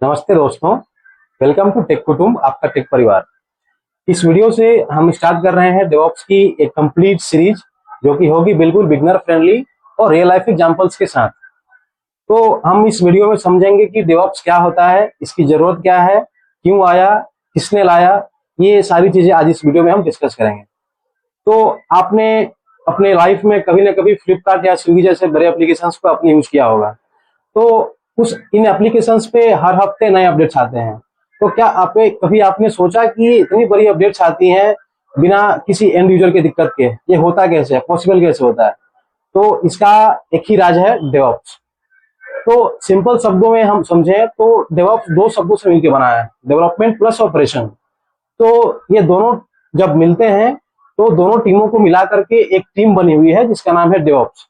नमस्ते दोस्तों। Welcome to take कुटुंब, आपका टेक परिवार। इस वीडियो से हम स्टार्ट कर रहे हैं डेवऑप्स की एक कंप्लीट सीरीज, जो कि होगी बिल्कुल बिगनर फ्रेंडली और रियल लाइफ एग्जांपल्स के साथ। तो हम इस वीडियो में समझेंगे कि डेवऑप्स क्या होता है, इसकी जरूरत क्या है, क्यों आया, किसने लाया। ये सारी चीजें आज इस वीडियो में हम डिस्कस करेंगे। तो आपने अपने लाइफ में कभी ना कभी फ्लिपकार्ट या स्विगी जैसे बड़े एप्लीकेशंस को अपने यूज किया होगा। तो उस इन एप्लीकेशंस पे हर हफ्ते नए अपडेट्स आते हैं। तो क्या कभी आपने सोचा कि इतनी बड़ी अपडेट्स आती हैं बिना किसी एंड यूजर के दिक्कत के, ये होता कैसे है, पॉसिबल कैसे होता है? तो इसका एक ही राज है, डेवऑप्स। तो सिंपल शब्दों में हम समझें तो डेवऑप्स दो शब्दों से मिलकर बना है, डेवलपमेंट प्लस ऑपरेशन। तो ये दोनों जब मिलते हैं तो दोनों टीमों को मिला करके एक टीम बनी हुई है जिसका नाम है डेवऑप्स।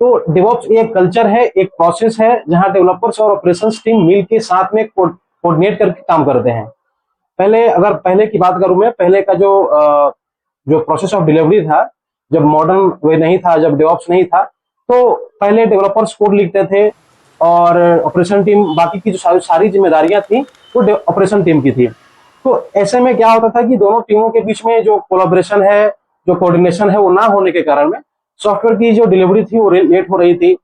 तो डेवऑप्स एक कल्चर है, एक प्रोसेस है जहां डेवलपर्स और ऑपरेशंस टीम मिल के साथ में कोऑर्डिनेट करके काम करते हैं। पहले की बात करूं मैं, पहले का जो प्रोसेस ऑफ डिलीवरी था, जब मॉडर्न वे नहीं था, जब डेवऑप्स नहीं था, तो पहले डेवलपर्स कोड लिखते थे और ऑपरेशन टीम बाकी की जो सारी जिम्मेदारियां थी वो ऑपरेशन टीम की थी। तो ऐसे में क्या होता था कि दोनों टीमों के बीच में जो कोलाब्रेशन है, जो कोऑर्डिनेशन है, वो ना होने के कारण में सॉफ्टवेयर की जो डिलीवरी थी वो लेट हो रही थी।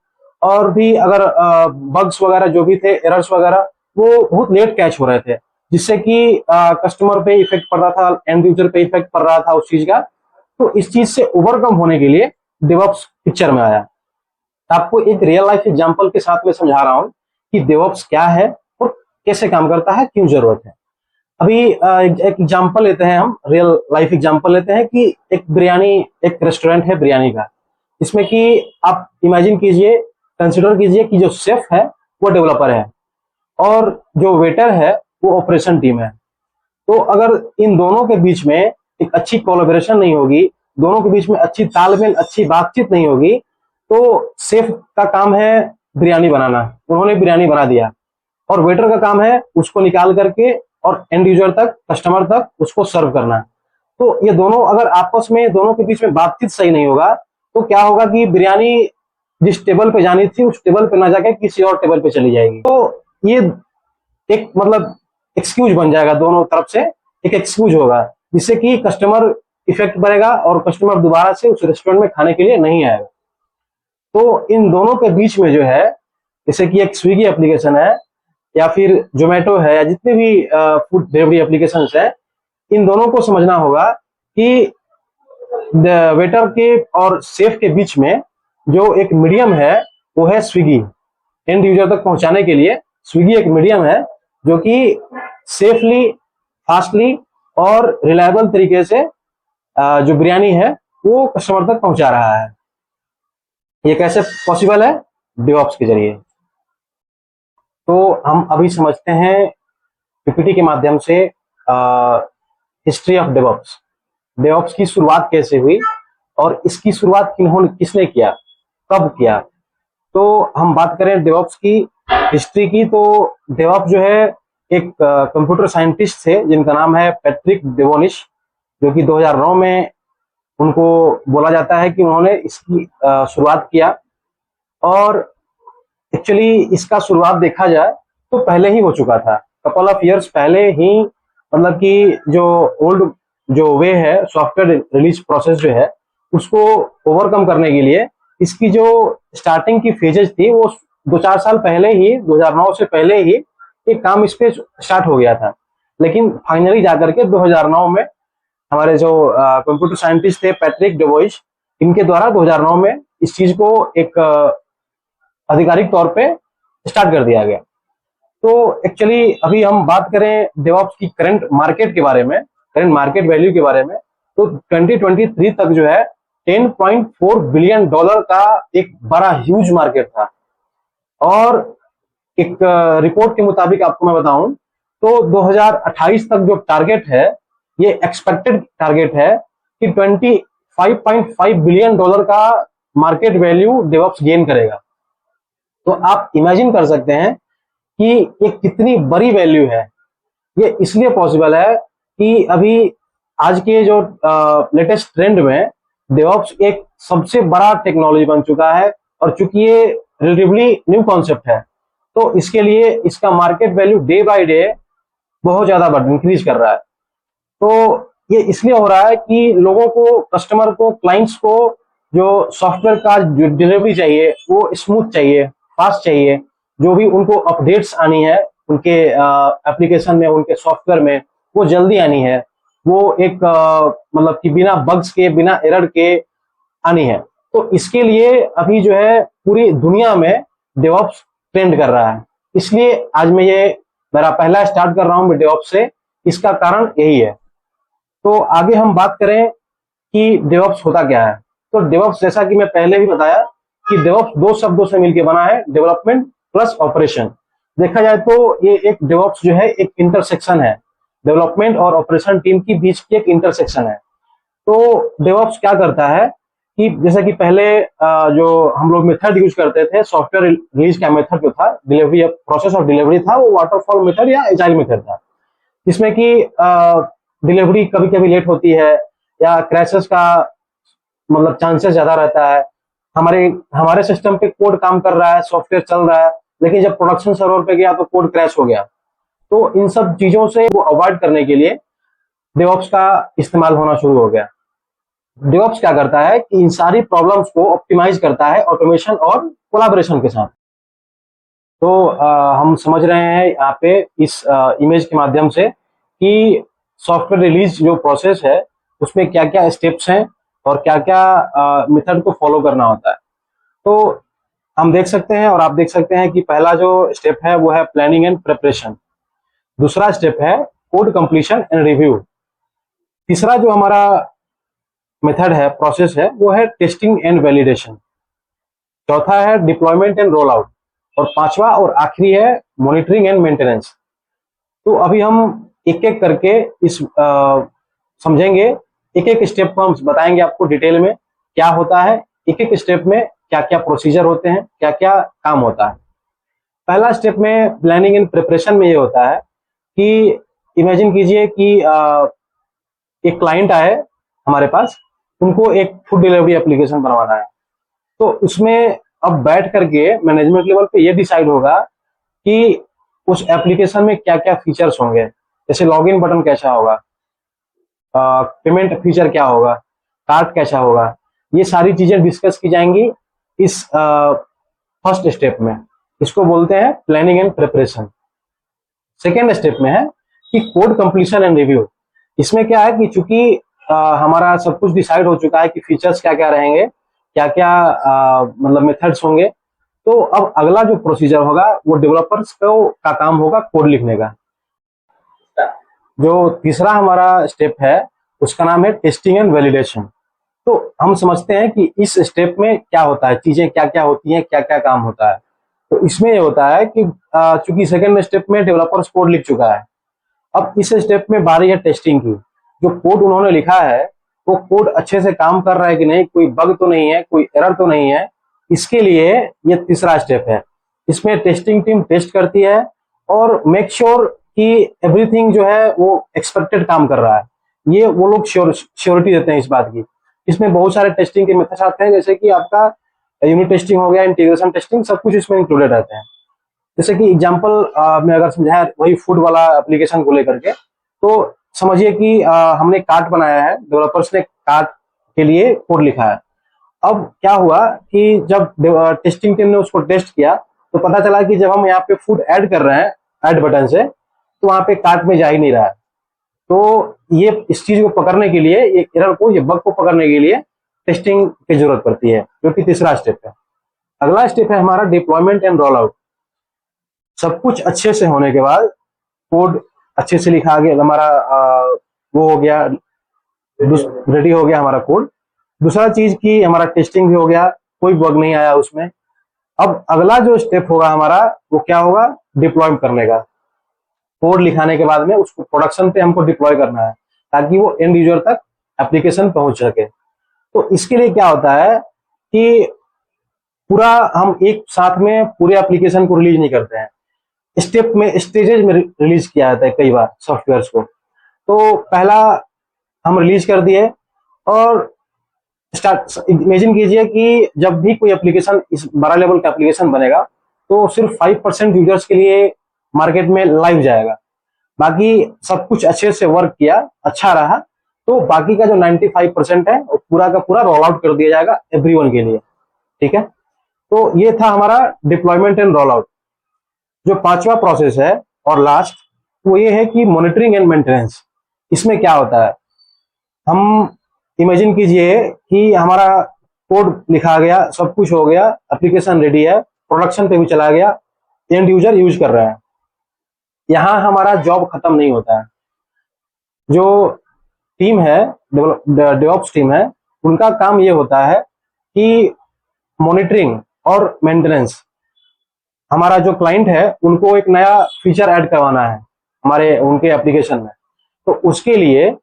और भी अगर बग्स वगैरह जो भी थे, एरर्स वगैरह, वो बहुत लेट कैच हो रहे थे, जिससे कि कस्टमर पे इफेक्ट पड़ रहा था, एंड यूजर पे इफेक्ट पड़ रहा था उस चीज का। तो इस चीज से ओवरकम होने के लिए डेवऑप्स पिक्चर में आया। आपको एक रियल लाइफ एग्जांपल के साथ में समझा रहा हूं कि डेवऑप्स क्या है और कैसे काम करता है, क्यों जरूरत है। अभी एक एग्जांपल लेते हैं, हम रियल लाइफ एग्जांपल लेते हैं कि एक रेस्टोरेंट है बिरयानी का। इसमें कि आप इमेजिन कीजिए, कंसिडर कीजिए कि जो शेफ है वो डेवलपर है और जो वेटर है वो ऑपरेशन टीम है। तो अगर इन दोनों के बीच में एक अच्छी कोलैबोरेशन नहीं होगी, दोनों के बीच में अच्छी तालमेल, अच्छी बातचीत नहीं होगी, तो शेफ का काम है बिरयानी बनाना, उन्होंने बिरयानी बना दिया, और वेटर का काम है उसको निकाल करके और एंड यूजर तक, कस्टमर तक उसको सर्व करना। तो ये दोनों अगर आपस में, दोनों के बीच में बातचीत सही नहीं होगा, तो क्या होगा कि बिरयानी जिस टेबल पे जानी थी उस टेबल पे ना जाके किसी और टेबल पे चली जाएगी। तो ये एक मतलब एक्सक्यूज बन जाएगा, दोनों तरफ से एक एक्सक्यूज होगा, जिससे कि कस्टमर इफेक्ट पड़ेगा और कस्टमर दोबारा से उस रेस्टोरेंट में खाने के लिए नहीं आएगा। तो इन दोनों के बीच में जो है, जैसे कि एक स्विगी एप्लीकेशन है या फिर जोमेटो है या जितने भी फूड डिलीवरी एप्लीकेशन है, इन दोनों को समझना होगा कि वेटर के और शेफ के बीच में जो एक मीडियम है वो है स्विगी। एंड यूजर तक पहुंचाने के लिए स्विगी एक मीडियम है जो कि सेफली, फास्टली और रिलायबल तरीके से जो बिरयानी है वो कस्टमर तक पहुंचा रहा है। ये कैसे पॉसिबल है? डेवऑप्स के जरिए। तो हम अभी समझते हैं पीपीटी के माध्यम से हिस्ट्री ऑफ डेवऑप्स। डेवऑप्स की शुरुआत कैसे हुई और इसकी शुरुआत किसने किया, कब किया। तो हम बात करें डेवऑप्स की हिस्ट्री की, तो डेवऑप्स जो है एक कंप्यूटर साइंटिस्ट थे जिनका नाम है पैट्रिक डेवोनिश, जो कि 2009 में उनको बोला जाता है कि उन्होंने इसकी शुरुआत किया। और एक्चुअली इसका शुरुआत देखा जाए तो पहले ही हो चुका था, कपल ऑफ इयर्स पहले ही। मतलब कि जो ओल्ड जो वे है, सॉफ्टवेयर रिलीज प्रोसेस जो है, उसको ओवरकम करने के लिए इसकी जो स्टार्टिंग की फेजेस थी वो 2-4 साल पहले ही, 2009 से पहले ही एक काम इस पे स्टार्ट हो गया था। लेकिन फाइनली जाकर के 2009 में हमारे जो कंप्यूटर साइंटिस्ट थे पैट्रिक डेवोइश, इनके द्वारा 2009 में इस चीज को एक आधिकारिक तौर पे स्टार्ट कर दिया गया। तो एक्चुअली अभी हम बात करें डेवऑप्स की करंट मार्केट के बारे में, करंट मार्केट वैल्यू के बारे में, तो 2023 तक जो है $10.4 बिलियन का एक बड़ा ह्यूज मार्केट था। और एक रिपोर्ट के मुताबिक आपको मैं बताऊं तो 2028 तक जो टारगेट है, ये एक्सपेक्टेड टारगेट है कि $25.5 बिलियन का मार्केट वैल्यू डेवऑप्स गेन करेगा। तो आप इमेजिन कर सकते हैं कि ये कितनी बड़ी वैल्यू है। ये इसलिए पॉसिबल है कि अभी आज के जो लेटेस्ट ट्रेंड में डेवऑप्स एक सबसे बड़ा टेक्नोलॉजी बन चुका है, और चूंकि ये रिलेटिवली न्यू कॉन्सेप्ट है, तो इसके लिए इसका market value day by day बहुत ज्यादा इंक्रीज कर रहा है। तो ये इसलिए हो रहा है कि लोगों को, कस्टमर को, क्लाइंट्स को जो सॉफ्टवेयर का जो डिलीवरी चाहिए वो स्मूथ चाहिए, फास्ट चाहिए। जो भी उनको अपडेट्स आनी है उनके एप्लीकेशन में, उनके सॉफ्टवेयर में, वो जल्दी आनी है। वो एक मतलब कि बिना बग्स के, बिना एरर के आनी है। तो इसके लिए अभी जो है पूरी दुनिया में डेवऑप्स ट्रेंड कर रहा है। इसलिए आज मैं ये मेरा पहला स्टार्ट कर रहा हूँ डेवऑप्स से। इसका कारण यही है। तो आगे हम बात करें कि डेवऑप्स होता क्या है। तो डेवऑप्स, जैसा कि मैं पहले भी बताया कि डेवऑप्स दो शब्दों से मिलकर बना है, डेवलपमेंट प्लस ऑपरेशन। देखा जाए तो ये एक डेवऑप्स जो है एक इंटरसेक्शन है, डेवलपमेंट और ऑपरेशन टीम की बीच की एक इंटरसेक्शन है। तो डेवऑप्स क्या करता है कि जैसे कि पहले जो हम लोग मेथड यूज करते थे, सॉफ्टवेयर रिलीज का मेथड जो था, डिलीवरी प्रोसेस ऑफ डिलीवरी था, वो वाटरफॉल मेथड या एजाइल मेथड था, जिसमें कि डिलीवरी कभी कभी लेट होती है या क्रैशेस का मतलब चांसेस ज्यादा रहता है। हमारे हमारे सिस्टम पे कोड काम कर रहा है, सॉफ्टवेयर चल रहा है, लेकिन जब प्रोडक्शन सर्वर पे गया तो कोड क्रैश हो गया। तो इन सब चीजों से वो अवॉइड करने के लिए डेवऑप्स का इस्तेमाल होना शुरू हो गया। डेवऑप्स क्या करता है कि इन सारी प्रॉब्लम्स को ऑप्टिमाइज करता है ऑटोमेशन और कोलैबोरेशन के साथ। तो हम समझ रहे हैं यहाँ पे इस इमेज के माध्यम से कि सॉफ्टवेयर रिलीज जो प्रोसेस है उसमें क्या क्या स्टेप्स हैं और क्या क्या मेथड को फॉलो करना होता है। तो हम देख सकते हैं और आप देख सकते हैं कि पहला जो स्टेप है वो है प्लानिंग एंड प्रिपरेशन। दूसरा स्टेप है कोड कंप्लीशन एंड रिव्यू। तीसरा जो हमारा मेथड है, प्रोसेस है, वो है टेस्टिंग एंड वैलिडेशन। चौथा है डिप्लॉयमेंट एंड रोल आउट। और पांचवा और आखिरी है मॉनिटरिंग एंड मेंटेनेंस। तो अभी हम एक एक करके इस समझेंगे, एक एक स्टेप को हम बताएंगे आपको डिटेल में क्या होता है, एक एक स्टेप में क्या क्या प्रोसीजर होते हैं, क्या क्या काम होता है। पहला स्टेप में प्लानिंग एंड प्रिपरेशन में ये होता है कि इमेजिन कीजिए कि एक क्लाइंट आए हमारे पास, उनको एक फूड डिलीवरी एप्लीकेशन बनवाना है। तो उसमें अब बैठ करके मैनेजमेंट लेवल पे ये डिसाइड होगा कि उस एप्लीकेशन में क्या क्या फीचर्स होंगे। जैसे लॉगिन बटन कैसा होगा, पेमेंट फीचर क्या होगा, कार्ट कैसा होगा, ये सारी चीजें डिस्कस की जाएंगी इस फर्स्ट स्टेप में। इसको बोलते हैं planning and preparation. Second step में है कि कोड कंप्लीशन एंड रिव्यू। इसमें क्या है कि चूंकि हमारा सब कुछ डिसाइड हो चुका है कि फीचर्स क्या क्या रहेंगे, क्या क्या मतलब मेथड्स होंगे, तो अब अगला जो प्रोसीजर होगा वो डेवलपर्स को का काम होगा कोड लिखने का। जो तीसरा हमारा स्टेप है उसका नाम है टेस्टिंग एंड वैलिडेशन। तो हम समझते हैं कि इस स्टेप में क्या होता है, चीजें क्या क्या होती हैं, क्या क्या काम होता है। तो इसमें ये होता है कि चूंकि सेकेंड स्टेप में डेवलपर्स कोड लिख चुका है, अब इस स्टेप में बारी है टेस्टिंग की। जो कोड उन्होंने लिखा है वो कोड अच्छे से काम कर रहा है कि नहीं, कोई बग तो नहीं है, कोई एरर तो नहीं है, इसके लिए ये तीसरा स्टेप है। इसमें टेस्टिंग टीम टेस्ट करती है और मेक श्योर कि एवरीथिंग जो है वो एक्सपेक्टेड काम कर रहा है। ये वो लोग श्योरिटी देते हैं इस बात की। इसमें बहुत सारे टेस्टिंग के मेथड्स आते हैं, जैसे कि आपका यूनिट टेस्टिंग हो गया, इंटीग्रेशन टेस्टिंग, सब कुछ इसमें इंक्लूडेड रहते हैं। जैसे कि एग्जांपल में अगर समझाया वही फूड वाला एप्लीकेशन को लेकर के, तो समझिए कि हमने कार्ट बनाया है, डेवलपर्स ने कार्ट के लिए कोड लिखा है। अब क्या हुआ कि जब टेस्टिंग टीम ने उसको टेस्ट किया तो पता चला कि जब हम यहाँ पे फूड ऐड कर रहे हैं ऐड बटन से, तो वहां पे कार्ट में जा ही नहीं रहा है। तो ये इस चीज को पकड़ने के लिए, ये एरर को, ये बग को पकड़ने के लिए टेस्टिंग की जरूरत पड़ती है, जो कि तीसरा स्टेप है। अगला स्टेप है हमारा डिप्लॉयमेंट एंड रोल आउट। सब कुछ अच्छे से होने के बाद, कोड अच्छे से लिखा गया हमारा, वो हो गया, रेडी हो गया हमारा कोड। दूसरा चीज की हमारा टेस्टिंग भी हो गया, कोई बग नहीं आया उसमें। अब अगला जो स्टेप होगा हमारा वो क्या होगा, डिप्लॉय करने का। कोड लिखाने के बाद में उसको प्रोडक्शन पे हमको डिप्लॉय करना है ताकि वो एंड यूजर तक एप्लीकेशन पहुंच सके। तो इसके लिए क्या होता है कि पूरा हम एक साथ में पूरे एप्लीकेशन को रिलीज नहीं करते हैं, स्टेप में, स्टेजेस में रिलीज किया जाता है कई बार सॉफ्टवेयर को। तो पहला हम रिलीज कर दिए और स्टार्ट, इमेजिन कीजिए कि जब भी कोई एप्लीकेशन, इस बड़ा लेवल का एप्लीकेशन बनेगा तो सिर्फ 5% यूजर्स के लिए मार्केट में लाइव जाएगा। बाकी सब कुछ अच्छे से वर्क किया, अच्छा रहा, तो बाकी का जो 95% है वो पूरा का पूरा रोल आउट कर दिया जाएगा एवरीवन के लिए। ठीक है, तो ये था हमारा डिप्लॉयमेंट एंड रोल आउट। जो पांचवा प्रोसेस है और लास्ट, वो ये है कि मॉनिटरिंग एंड मेंटेनेंस। इसमें क्या होता है, हम इमेजिन कीजिए कि हमारा कोड लिखा गया, सब कुछ हो गया, एप्लीकेशन रेडी है, प्रोडक्शन पे भी चला गया, एंड यूजर यूज कर रहा है। यहाँ हमारा जॉब खत्म नहीं होता है। जो टीम है, डेवऑप्स टीम है, उनका काम ये होता है कि मॉनिटरिंग और मेंटेनेंस, हमारा जो क्लाइंट है उनको एक नया फीचर ऐड करवाना है हमारे उनके एप्लीकेशन में, तो उसके लिए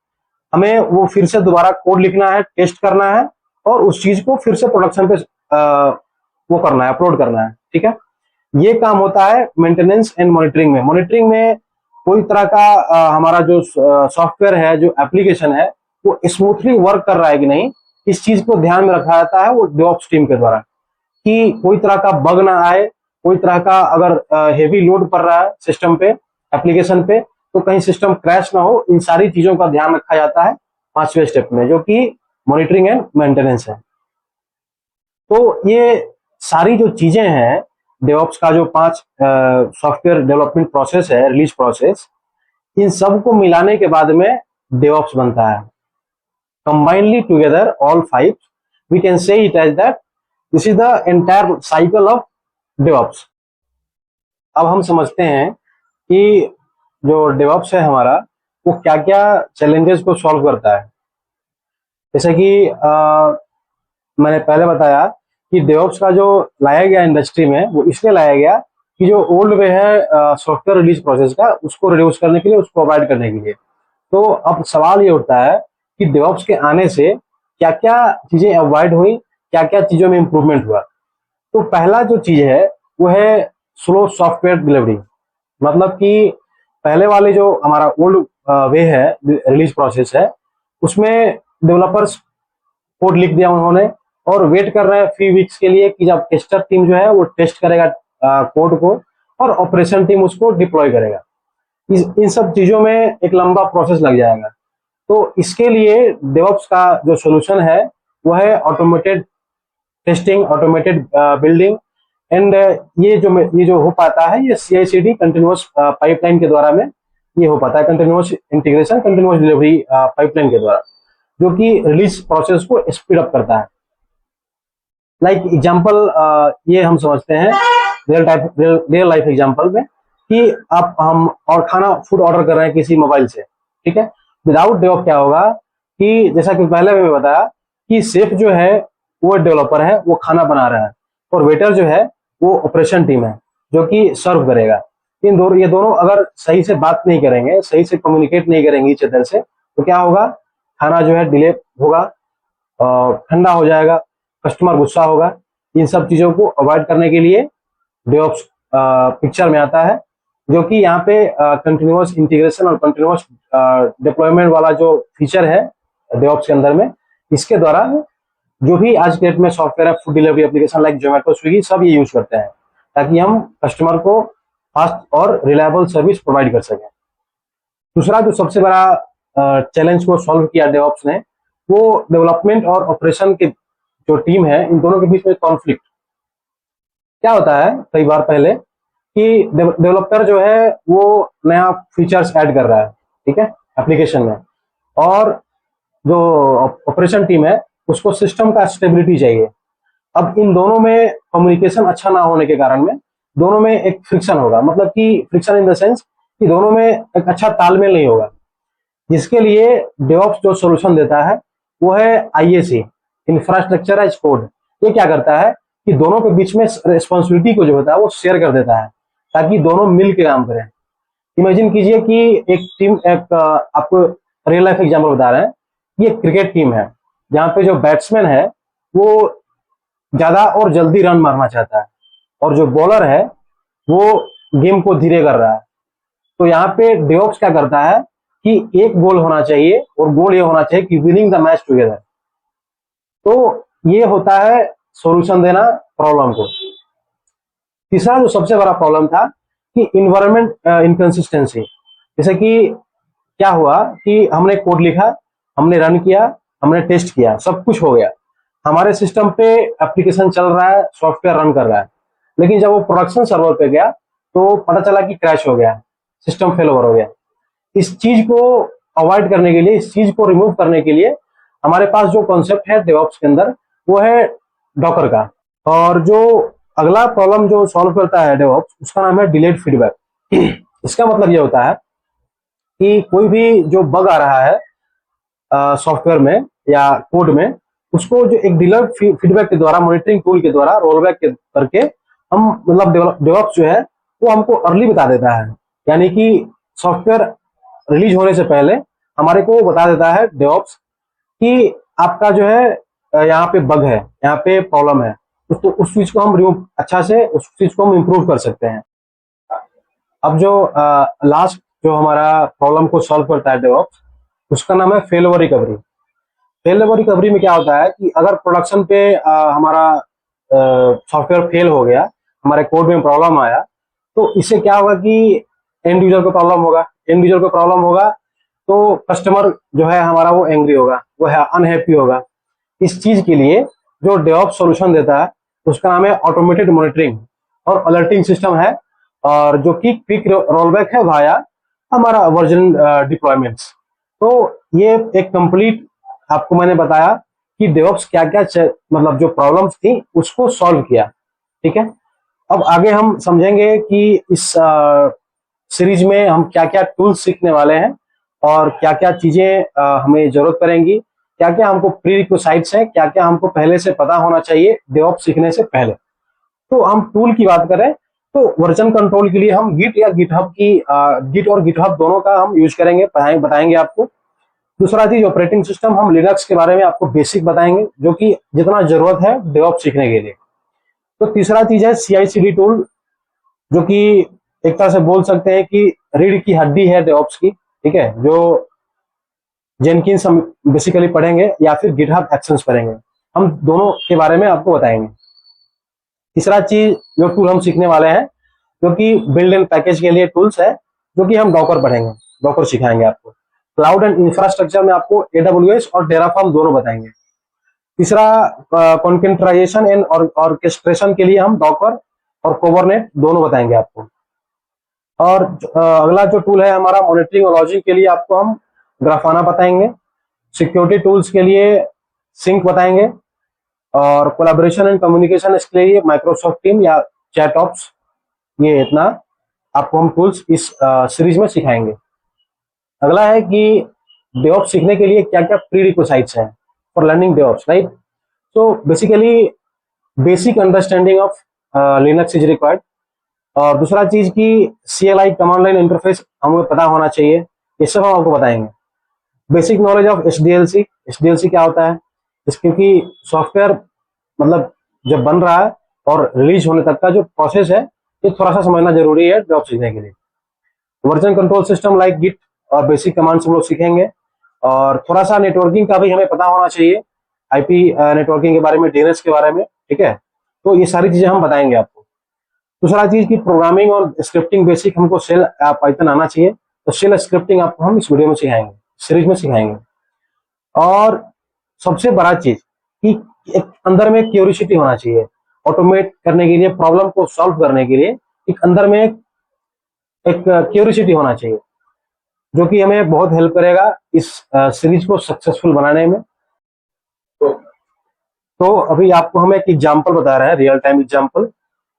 हमें वो फिर से दोबारा कोड लिखना है, टेस्ट करना है, और उस चीज को फिर से प्रोडक्शन पे वो करना है, अपलोड करना है। ठीक है, ये काम होता है मेंटेनेंस एंड मॉनिटरिंग में। मॉनिटरिंग में कोई तरह का हमारा जो सॉफ्टवेयर है, जो एप्लीकेशन है, वो स्मूथली वर्क कर रहा है कि नहीं, इस चीज को ध्यान में रखा जाता है वो डेवऑप्स टीम के द्वारा, कि कोई तरह का बग ना आए, कोई तरह का अगर हेवी लोड पड़ रहा है सिस्टम पे, एप्लीकेशन पे, तो कहीं सिस्टम क्रैश ना हो। इन सारी चीजों का ध्यान रखा जाता है पांचवें स्टेप में, जो कि मॉनिटरिंग एंड मेंटेनेंस है। तो ये सारी जो चीजें हैं, डेवऑप्स का जो 5 सॉफ्टवेयर डेवलपमेंट प्रोसेस है, रिलीज प्रोसेस, इन सब को मिलाने के बाद में डेवऑप्स बनता है। Combinely together all 5, we can say it as that this is the entire cycle of DevOps. अब हम समझते हैं कि जो डेवऑप्स है हमारा, वो क्या क्या चैलेंजेस को सॉल्व करता है। जैसे कि मैंने पहले बताया कि डेवऑप्स का जो लाया गया इंडस्ट्री में, वो इसलिए लाया गया कि जो ओल्ड वे है सॉफ्टवेयर रिलीज प्रोसेस का, उसको रिड्यूस करने के लिए, उसको अवॉइड करने के लिए। तो अब सवाल ये उठता है कि डेवऑप्स के आने से क्या क्या चीजें अवॉइड हुई, क्या क्या चीजों में इंप्रूवमेंट हुआ। तो पहला जो चीज है वो है स्लो सॉफ्टवेयर डिलीवरी। मतलब कि पहले वाले जो हमारा ओल्ड वे है, रिलीज प्रोसेस है, उसमें डेवलपर्स कोड लिख दिया उन्होंने और वेट कर रहे हैं फ्यू वीक्स के लिए कि जब टेस्टर टीम जो है वो टेस्ट करेगा कोड को, और ऑपरेशन टीम उसको डिप्लॉय करेगा। इन सब चीजों में एक लंबा प्रोसेस लग जाएगा। तो इसके लिए डेवऑप्स का जो सोल्यूशन है वो है automated testing, automated building, and ये जो हो पाता है, ये CI/CD कंटिन्यूअस पाइपलाइन के द्वारा में ये हो पाता है, continuous integration, continuous delivery pipeline के द्वारा, जो कि रिलीज प्रोसेस को स्पीड अप करता है। लाइक एग्जांपल ये हम समझते हैं रियल लाइफ एग्जांपल में, कि आप हम और खाना फूड ऑर्डर कर रहे हैं किसी मोबाइल से। ठीक है, विदाउट डेवऑप क्या होगा कि जैसा कि पहले मैंने बताया कि शेफ जो है वो डेवलपर है, वो खाना बना रहा है, और वेटर जो है वो ऑपरेशन टीम है जो कि सर्व करेगा। ये दोनों अगर सही से बात नहीं करेंगे, सही से कम्युनिकेट नहीं करेंगे इच अदर से, तो क्या होगा, खाना जो है डिले होगा, ठंडा हो जाएगा, कस्टमर गुस्सा होगा। इन सब चीजों को अवॉइड करने के लिए डेवऑप्स पिक्चर में आता है, जो कि यहाँ पे कंटिन्यूअस इंटीग्रेशन और कंटिन्यूअस डिप्लॉयमेंट वाला जो फीचर है डेवऑप्स के अंदर में, इसके द्वारा जो भी आज के डेट में सॉफ्टवेयर है, food delivery application like Zomato, Swiggy, सब ये यूज करते हैं, ताकि हम कस्टमर को फास्ट और रिलायबल सर्विस प्रोवाइड कर सकें। दूसरा जो सबसे बड़ा चैलेंज को सॉल्व किया डेवऑप्स ने, वो डेवलपमेंट और ऑपरेशन के जो टीम है, इन दोनों के बीच में कॉन्फ्लिक्ट। क्या होता है, कई बार पहले कि डेवलपर जो है वो नया फीचर्स ऐड कर रहा है, ठीक है, एप्लीकेशन में, और जो ऑपरेशन टीम है उसको सिस्टम का स्टेबिलिटी चाहिए। अब इन दोनों में कम्युनिकेशन अच्छा ना होने के कारण में दोनों में एक फ्रिक्शन होगा, मतलब कि फ्रिक्शन इन द सेंस कि दोनों में एक अच्छा तालमेल नहीं होगा, जिसके लिए डेवऑप्स जो सॉल्यूशन देता है वो है IAC, इंफ्रास्ट्रक्चर एज कोड। ये क्या करता है कि दोनों के बीच में रिस्पॉन्सिबिलिटी को जो होता है वो शेयर कर देता है, ताकि दोनों मिल के काम करें। इमेजिन कीजिए कि एक टीम, आपको रियल लाइफ एग्जाम्पल बता रहे हैं, ये क्रिकेट टीम है जहाँ पे जो बैट्समैन है वो ज्यादा और जल्दी रन मारना चाहता है, और जो बॉलर है वो गेम को धीरे कर रहा है। तो यहाँ पे डेवऑप्स क्या करता है कि एक गोल होना चाहिए, और गोल ये होना चाहिए कि विनिंग द मैच टुगेदर। तो ये होता है सॉल्यूशन देना प्रॉब्लम को। तीसरा जो सबसे बड़ा प्रॉब्लम था कि इन्वायरमेंट इनकंसिस्टेंसी। जैसे कि क्या हुआ कि हमने कोड लिखा, हमने रन किया, हमने टेस्ट किया, सब कुछ हो गया, हमारे सिस्टम पे एप्लीकेशन चल रहा है, सॉफ्टवेयर रन कर रहा है, लेकिन जब वो प्रोडक्शन सर्वर पे गया तो पता चला कि क्रैश हो गया, सिस्टम फेल ओवर हो गया। इस चीज को अवॉइड करने के लिए, इस चीज को रिमूव करने के लिए हमारे पास जो कॉन्सेप्ट है डेवऑप्स के अंदर वो है डॉकर का। और जो अगला प्रॉब्लम जो सॉल्व करता है डेवऑप्स, उसका नाम है डिलेड फीडबैक। इसका मतलब ये होता है कि कोई भी जो बग आ रहा है सॉफ्टवेयर में या कोड में, उसको जो एक डिलेड फीडबैक के द्वारा, मॉनिटरिंग टूल के द्वारा रोलबैक करके हम, मतलब डेवऑप्स जो है वो हमको अर्ली बता देता है। यानी कि सॉफ्टवेयर रिलीज होने से पहले हमारे को बता देता है डेवऑप्स कि आपका जो है यहाँ पे बग है, यहाँ पे प्रॉब्लम है, तो उस चीज को हम रिमूव, अच्छा से उस चीज को हम इम्प्रूव कर सकते हैं। अब जो लास्ट जो हमारा प्रॉब्लम को सॉल्व करता है डेवऑप्स, उसका नाम है फेल रिकवरी। फेल रिकवरी में क्या होता है कि अगर प्रोडक्शन पे हमारा सॉफ्टवेयर फेल हो गया, हमारे कोड में प्रॉब्लम आया, तो इससे क्या होगा कि एंड यूजर को प्रॉब्लम होगा, एंड यूजर को प्रॉब्लम होगा तो कस्टमर जो है हमारा वो एंग्री होगा, वो है अनहैप्पी होगा। इस चीज के लिए जो डेवऑप्स सॉल्यूशन देता है उसका नाम है ऑटोमेटेड मॉनिटरिंग और अलर्टिंग सिस्टम है, और जो कि क्विक रोलबैक है वाया हमारा वर्जन डिप्लॉयमेंट्स। तो ये एक कंप्लीट आपको मैंने बताया कि डेवऑप्स क्या क्या मतलब जो प्रॉब्लम्स थी उसको सॉल्व किया। ठीक है, अब आगे हम समझेंगे कि इस सीरीज में हम क्या क्या टूल्स सीखने वाले हैं और क्या क्या चीजें हमें जरूरत पड़ेंगी, क्या क्या हमको प्री रिक्विजिट्स है, क्या क्या हमको पहले से पता होना चाहिए डेवऑप्स सीखने से पहले। तो हम टूल की बात करें तो वर्जन कंट्रोल के लिए हम गिट या गिटहब की, गिट और गिटहब दोनों का हम यूज करेंगे, बताएंगे आपको। दूसरा चीज ऑपरेटिंग सिस्टम, हम लिनक्स के बारे में आपको बेसिक बताएंगे जो कि जितना जरूरत है डेवऑप्स सीखने के लिए। तो तीसरा चीज है CI/CD टूल, जो कि एक तरह से बोल सकते हैं कि रीढ़ की हड्डी है डेवऑप्स की। ठीक है, जो जेनकिंस हम बेसिकली पढ़ेंगे या फिर गिटहब एक्शंस पढ़ेंगे, हम दोनों के बारे में आपको बताएंगे। तीसरा चीज जो टूल हम सीखने वाले हैं जो कि बिल्ड एंड पैकेज के लिए टूल्स है, जो कि हम डॉकर पढ़ेंगे, डॉकर सिखाएंगे आपको। क्लाउड एंड इंफ्रास्ट्रक्चर में आपको AWS और टेराफॉर्म दोनों बताएंगे। तीसरा कॉन्टेंटराइजेशन एंड ऑर्केस्ट्रेशन के लिए हम डॉकर और कोबरनेट दोनों बताएंगे आपको। और अगला जो टूल है हमारा मॉनिटरिंग और लॉजिंग के लिए आपको हम ग्राफाना बताएंगे। सिक्योरिटी टूल्स के लिए सिंक बताएंगे, और कोलैबोरेशन एंड कम्युनिकेशन इसके लिए माइक्रोसॉफ्ट टीम या चैटऑप्स। ये इतना आपको हम टूल्स इस सीरीज में सिखाएंगे। अगला है कि डेवऑप्स सीखने के लिए क्या क्या प्री रिक्विजिट्स हैं फॉर लर्निंग डेवऑप्स, राइट। तो basically basic understanding of Linux is required. और दूसरा चीज की CLI कमांड लाइन इंटरफेस हमें पता होना चाहिए, ये सब हम आपको बताएंगे। Basic knowledge of SDLC, SDLC क्या होता है, क्योंकि सॉफ्टवेयर मतलब जब बन रहा है और रिलीज होने तक का जो प्रोसेस है ये थोड़ा सा समझना जरूरी है डेवऑप्स सीखने के लिए। Version control system like git और बेसिक कमांड्स हम लोग सीखेंगे, और थोड़ा सा नेटवर्किंग का भी हमें पता होना चाहिए, IP नेटवर्किंग के बारे में, DNS के बारे में। ठीक है, तो ये सारी चीजें हम बताएंगे आपको। दूसरा चीज की प्रोग्रामिंग और स्क्रिप्टिंग बेसिक हमको सेल पाइथन आना चाहिए, तो सेल स्क्रिप्टिंग आपको हम इस वीडियो में सिखाएंगे, सीरीज में सिखाएंगे। और सबसे बड़ा चीज कि एक अंदर में क्यूरियोसिटी होना चाहिए, ऑटोमेट करने के लिए, प्रॉब्लम को सॉल्व करने के लिए एक अंदर में एक क्यूरियोसिटी होना चाहिए, जो कि हमें बहुत हेल्प करेगा इस सीरीज को सक्सेसफुल बनाने में। तो अभी आपको हम एक एग्जांपल बता रहे हैं, रियल टाइम एग्जांपल।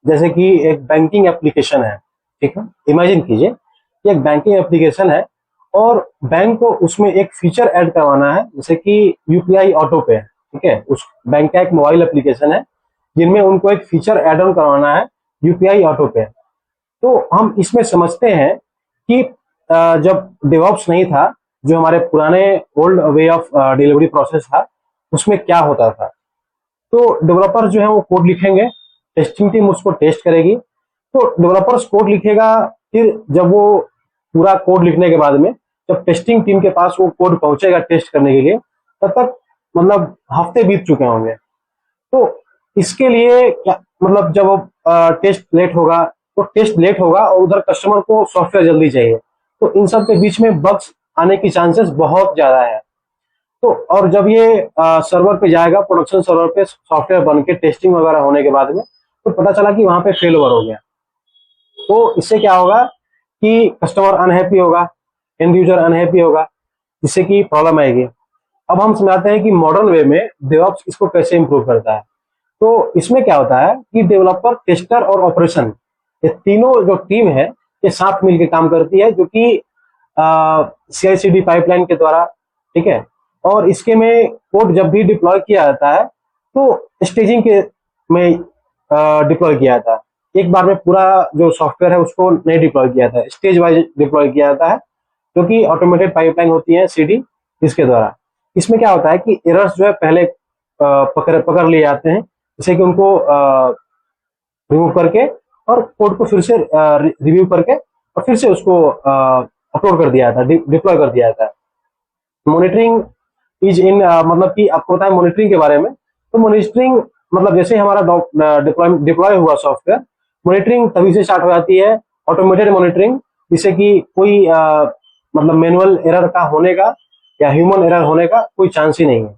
जैसे कि एक बैंकिंग एप्लीकेशन है, ठीक है, इमेजिन कीजिए कि एक बैंकिंग एप्लीकेशन है और बैंक को उसमें एक फीचर ऐड करवाना है, जैसे कि UPI ऑटो पे। ठीक है, उस बैंक का एक मोबाइल एप्लीकेशन है जिनमें उनको एक फीचर ऐड ऑन करवाना है, UPI ऑटो पे। तो हम इसमें समझते हैं कि जब डेवऑप्स नहीं था, जो हमारे पुराने old way of delivery process था, उसमें क्या होता था। तो डेवलपर जो है वो कोड लिखेंगे, टेस्टिंग टीम उसको टेस्ट करेगी। तो डेवलपर्स कोड लिखेगा, फिर जब वो पूरा कोड लिखने के बाद में जब टेस्टिंग टीम के पास वो कोड पहुंचेगा टेस्ट करने के लिए, तब तक मतलब हफ्ते बीत चुके होंगे। तो इसके लिए क्या मतलब जब टेस्ट लेट होगा तो टेस्ट लेट होगा, और उधर कस्टमर को सॉफ्टवेयर जल्दी चाहिए, तो इन सब के बीच में बग्स आने की चांसेस बहुत ज्यादा है। तो और जब ये सर्वर पे जाएगा, प्रोडक्शन सर्वर पे सॉफ्टवेयर बन के टेस्टिंग वगैरह होने के बाद में, तो पता चला कि वहां पे फेल ओवर हो गया, तो इससे क्या होगा कि कस्टमर अनहैप्पी होगा, एंड यूजर अनहैप्पी होगा, जिससे कि प्रॉब्लम आएगी। अब हम समझाते हैं कि मॉडर्न वे में डेवऑप्स इसको कैसे इंप्रूव करता है। तो इसमें क्या होता है कि डेवलपर, टेस्टर और ऑपरेशन, ये तीनों जो टीम है ये साथ मिलकर काम करती है, जो कि CI/CD पाइपलाइन के द्वारा, ठीक है। और इसके में कोड जब भी डिप्लॉय किया जाता है तो स्टेजिंग के में डिप्लॉय किया जाता है। एक बार में पूरा जो सॉफ्टवेयर है उसको नहीं डिप्लॉय किया जाता है, स्टेज वाइज डिप्लॉय किया जाता है, जो कि ऑटोमेटेड पाइपलाइन होती है CD, इसके द्वारा। इसमें क्या होता है कि एरर्स जो है पहले पकड़ लिए जाते हैं, जैसे कि उनको रिमूव करके और कोड को फिर से रिव्यू करके और फिर से उसको अपलोड कर दिया जाता है, डिप्लॉय कर दिया जाता है। मॉनिटरिंग इज इन, मतलब कि आपको पता है मॉनिटरिंग के बारे में। तो मॉनिटरिंग मतलब जैसे हमारा डिप्लॉय हुआ सॉफ्टवेयर, मॉनिटरिंग तभी से स्टार्ट हो जाती है, ऑटोमेटेड मॉनिटरिंग, जिससे कि कोई मतलब मैनुअल एरर का होने का या ह्यूमन एरर होने का कोई चांस ही नहीं है।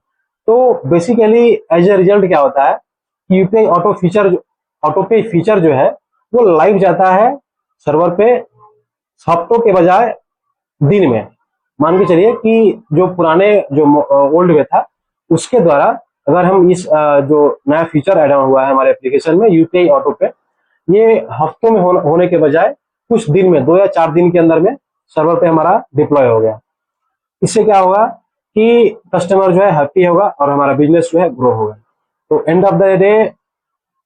तो बेसिकली एज ए रिजल्ट क्या होता है कि यूपीआई ऑटो पे फीचर जो है वो लाइव जाता है सर्वर पे हफ्तों के बजाय दिन में। मान के चलिए कि जो पुराने जो ओल्ड वे था उसके द्वारा अगर हम इस जो नया फीचर ऐड ऑन हुआ है हमारे एप्लीकेशन में यूपीआई ऑटो पे, ये हफ्तों में होने के बजाय कुछ दिन में, 2 या 4 दिन के अंदर में सर्वर पे हमारा डिप्लॉय हो गया। इससे क्या होगा कि कस्टमर जो है हैप्पी होगा और हमारा बिजनेस जो है ग्रो होगा। तो एंड ऑफ द डे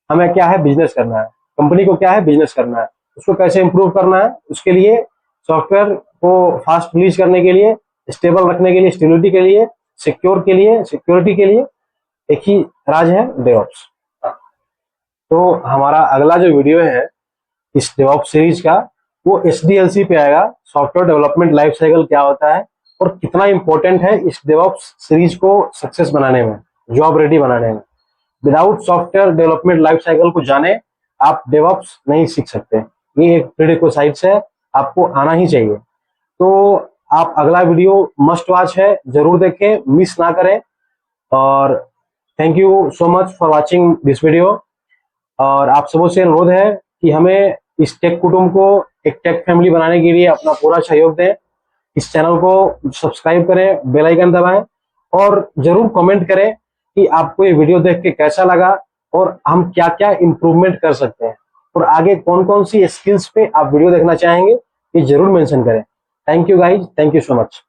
हमें क्या है, बिजनेस करना है, कंपनी को क्या है, बिजनेस करना है। उसको कैसे इंप्रूव करना है, उसके लिए सॉफ्टवेयर को फास्ट रिलीज करने के लिए, स्टेबल रखने के लिए, स्टेबिलिटी के लिए, सिक्योरिटी के लिए एक ही राज है, डेवऑप्स। तो हमारा अगला जो वीडियो है इस डेवऑप्स सीरीज का, वो SDLC पे आएगा, सॉफ्टवेयर डेवलपमेंट लाइफ साइकिल क्या होता है और कितना इंपॉर्टेंट है इस डेवऑप्स सीरीज को सक्सेस बनाने में, जॉब रेडी बनाने में। Without software development life cycle को जाने आप डेवऑप्स नहीं सीख सकते, ये एक प्रीरिक्विजिट है, आपको आना ही चाहिए। तो आप अगला वीडियो मस्ट वॉच है, जरूर देखें, मिस ना करें। और thank you so much for watching this video. और आप सबों से अनुरोध है कि हमें इस टेक कुटुंब को एक टेक फैमिली बनाने के लिए अपना पूरा सहयोग दें। इस चैनल को सब्सक्राइब करें, बेल आइकन दबाएं और जरूर कमेंट करें कि आपको ये वीडियो देख के कैसा लगा और हम क्या क्या इंप्रूवमेंट कर सकते हैं, और आगे कौन कौन सी स्किल्स पे आप वीडियो देखना चाहेंगे, ये जरूर मेंशन करें। Thank you guys, thank you so much.